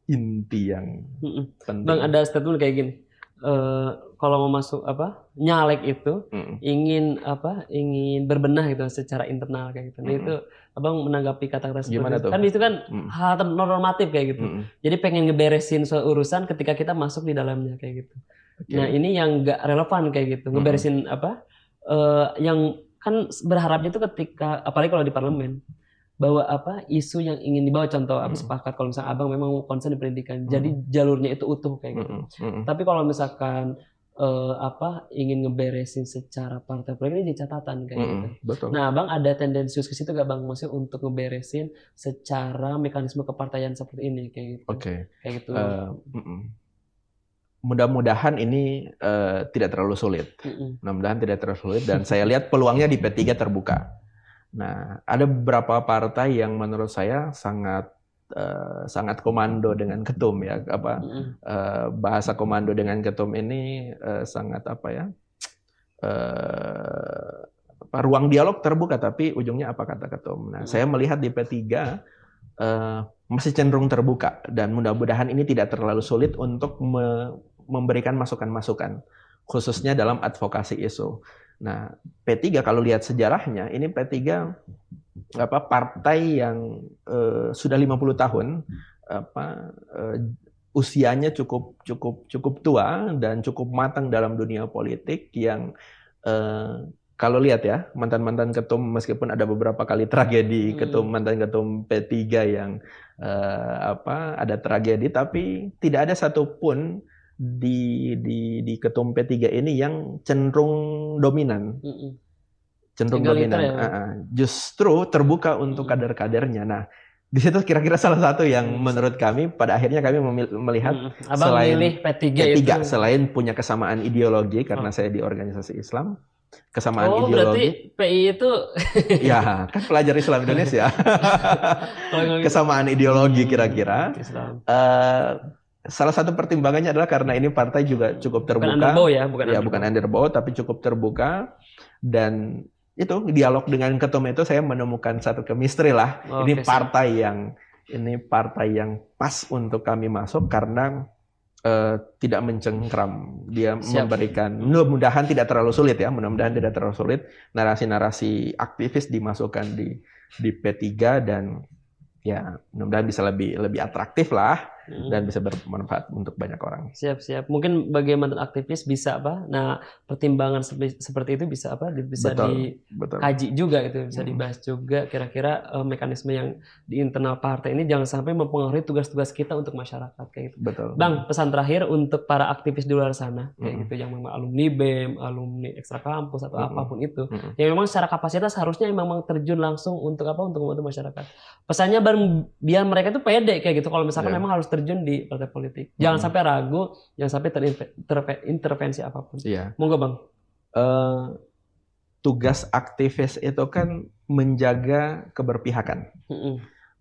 inti yang penting. Bang, ada statement kayak gini. Kalau mau masuk nyalek itu ingin berbenah gitu secara internal kayak gitu. Nah, itu Abang menanggapi kata-kata seperti itu. Kan itu kan hal normatif kayak gitu. Jadi pengen ngeberesin soal urusan ketika kita masuk di dalamnya kayak gitu. Nah, ini yang nggak relevan kayak gitu. Ngeberesin yang kan berharapnya itu ketika apalagi kalau di parlemen bahwa isu yang ingin dibawa, contoh aku sepakat kalau misalnya Abang memang concern di pendidikan, jadi jalurnya itu utuh kayak gitu. Tapi kalau misalkan ingin ngeberesin secara partai politik ini catatan kayak gitu. Betul. Nah, Abang ada tendensius ke situ gak Bang, maksudnya untuk ngeberesin secara mekanisme kepartaian seperti ini kayak gitu. Kayak gitu. Mudah-mudahan ini tidak terlalu sulit. Mudah-mudahan tidak terlalu sulit dan saya lihat peluangnya di P3 terbuka. Nah, ada beberapa partai yang menurut saya sangat komando dengan ketum ya, bahasa komando dengan ketum ini sangat ruang dialog terbuka tapi ujungnya apa kata ketum. Nah, saya melihat di P3 masih cenderung terbuka dan mudah-mudahan ini tidak terlalu sulit untuk memberikan masukan-masukan khususnya dalam advokasi isu. Nah, P3 kalau lihat sejarahnya, ini P3 partai yang sudah 50 tahun, usianya cukup tua dan cukup matang dalam dunia politik yang kalau lihat ya, mantan-mantan ketum meskipun ada beberapa kali tragedi mantan ketum P3 yang ada tragedi, tapi tidak ada satupun di ketum P3 ini yang cenderung dominan. Justru terbuka untuk kader-kadernya. Nah, di situ kira-kira salah satu yang menurut kami pada akhirnya kami melihat selain P3 selain punya kesamaan ideologi karena saya di organisasi Islam, kesamaan Berarti ideologi. PI itu ya, kan pelajar Islam Indonesia. Kesamaan ideologi kira-kira. Salah satu pertimbangannya adalah karena ini partai juga cukup terbuka. Bukan underbow, tapi cukup terbuka. Dan itu dialog dengan ketum itu saya menemukan satu chemistry lah. Ini partai yang pas untuk kami masuk karena tidak mencengkram. Dia memberikan, mudah-mudahan tidak terlalu sulit ya. Mudah-mudahan tidak terlalu sulit. Narasi-narasi aktivis dimasukkan di P3 dan ya mudah-mudahan bisa lebih atraktif lah dan bisa bermanfaat untuk banyak orang. Siap. Mungkin bagi mantan aktivis bisa Nah, pertimbangan seperti itu bisa dikaji juga gitu, bisa dibahas juga kira-kira mekanisme yang di internal partai ini jangan sampai mempengaruhi tugas-tugas kita untuk masyarakat kayak gitu. Betul. Bang, pesan terakhir untuk para aktivis di luar sana kayak gitu yang memang alumni BEM, alumni ekstra kampus atau apapun itu, yang memang secara kapasitas harusnya memang terjun langsung untuk membantu masyarakat. Pesannya biar mereka itu pede kayak gitu kalau misalkan memang harus terjun di partai politik. Jangan sampai ragu, jangan sampai terintervensi apapun. Monggo Bang. Tugas aktivis itu kan menjaga keberpihakan.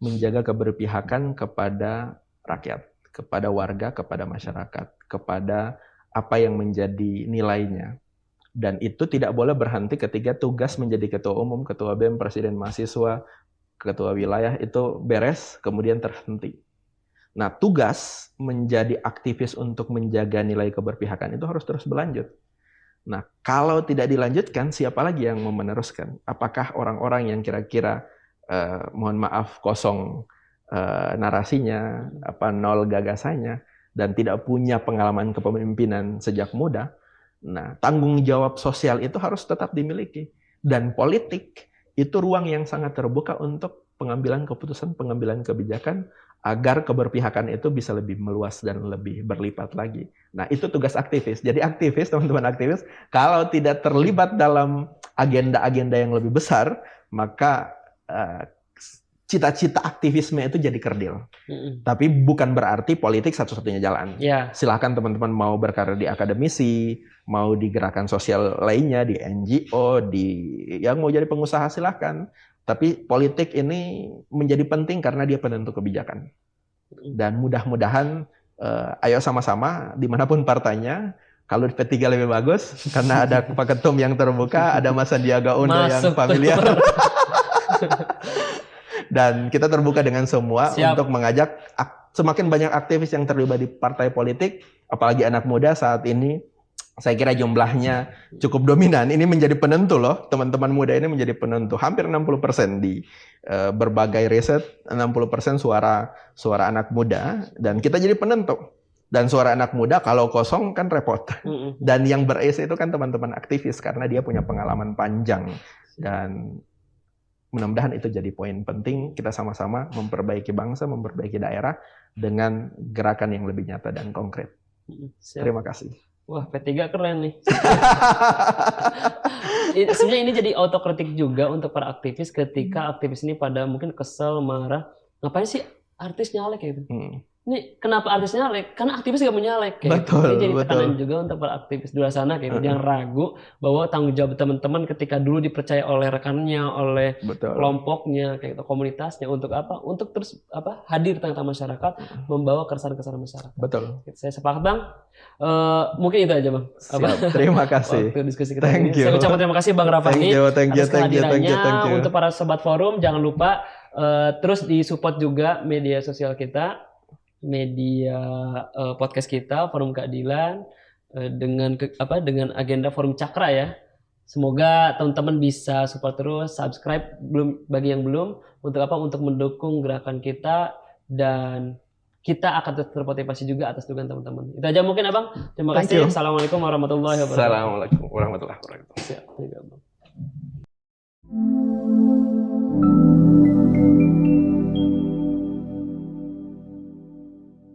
Menjaga keberpihakan kepada rakyat, kepada warga, kepada masyarakat, kepada apa yang menjadi nilainya. Dan itu tidak boleh berhenti ketika tugas menjadi ketua umum, ketua BEM, presiden mahasiswa, ketua wilayah itu beres, kemudian terhenti. Nah, tugas menjadi aktivis untuk menjaga nilai keberpihakan itu harus terus berlanjut. Nah, kalau tidak dilanjutkan, siapa lagi yang mau meneruskan? Apakah orang-orang yang kira-kira, mohon maaf, kosong narasinya, nol gagasannya, dan tidak punya pengalaman kepemimpinan sejak muda, nah tanggung jawab sosial itu harus tetap dimiliki. Dan politik itu ruang yang sangat terbuka untuk pengambilan keputusan, pengambilan kebijakan, agar keberpihakan itu bisa lebih meluas dan lebih berlipat lagi. Nah, itu tugas aktivis. Jadi aktivis, teman-teman aktivis, kalau tidak terlibat dalam agenda-agenda yang lebih besar, maka cita-cita aktivisme itu jadi kerdil. Tapi bukan berarti politik satu-satunya jalan. Silahkan teman-teman mau berkarir di akademisi, mau di gerakan sosial lainnya, di NGO, yang mau jadi pengusaha silahkan. Tapi politik ini menjadi penting karena dia penentu kebijakan. Dan mudah-mudahan, ayo sama-sama, dimanapun partainya, kalau di P3 lebih bagus, karena ada Pak Ketum yang terbuka, ada Mas Sandiaga Uno yang familiar. Dan kita terbuka dengan semua untuk mengajak semakin banyak aktivis yang terlibat di partai politik, apalagi anak muda saat ini. Saya kira jumlahnya cukup dominan. Ini menjadi penentu loh, teman-teman muda ini menjadi penentu. Hampir 60% di berbagai riset, 60% suara anak muda. Dan kita jadi penentu. Dan suara anak muda kalau kosong kan repot. Dan yang berisi itu kan teman-teman aktivis karena dia punya pengalaman panjang. Dan mudah-mudahan itu jadi poin penting. Kita sama-sama memperbaiki bangsa, memperbaiki daerah dengan gerakan yang lebih nyata dan konkret. Terima kasih. Wah, P3 keren nih. Sebenarnya ini jadi autokritik juga untuk para aktivis ketika aktivis ini pada mungkin kesel, marah. Ngapain sih artis nyalek kayak gitu? Ini kenapa artis nyalek? Karena aktivis gak mau nyalek. Kayak gitu. Ini jadi tekanan juga untuk para aktivis di luar sana. Kayak gitu. Jangan ragu bahwa tanggung jawab teman-teman ketika dulu dipercaya oleh rekannya, oleh kelompoknya, kayak gitu, komunitasnya. Untuk apa? Untuk terus hadir di tengah-tengah masyarakat, membawa keresahan-keresahan masyarakat. Betul. Saya sepakat, Bang. Mungkin itu aja, Bang. Terima kasih. Waktu diskusi kita ini. Saya ucapkan terima kasih Bang Rafani atas kehadirannya. Untuk para sobat forum, jangan lupa terus disupport juga media sosial kita, media podcast kita, Forum Keadilan, dengan agenda Forum Cakra ya. Semoga teman-teman bisa support terus, subscribe bagi yang belum, untuk mendukung gerakan kita, dan kita akan termotivasi juga atas dukungan teman-teman. Itu aja mungkin, Abang. Terima kasih. Assalamualaikum warahmatullahi wabarakatuh. Assalamualaikum warahmatullahi wabarakatuh. Siap.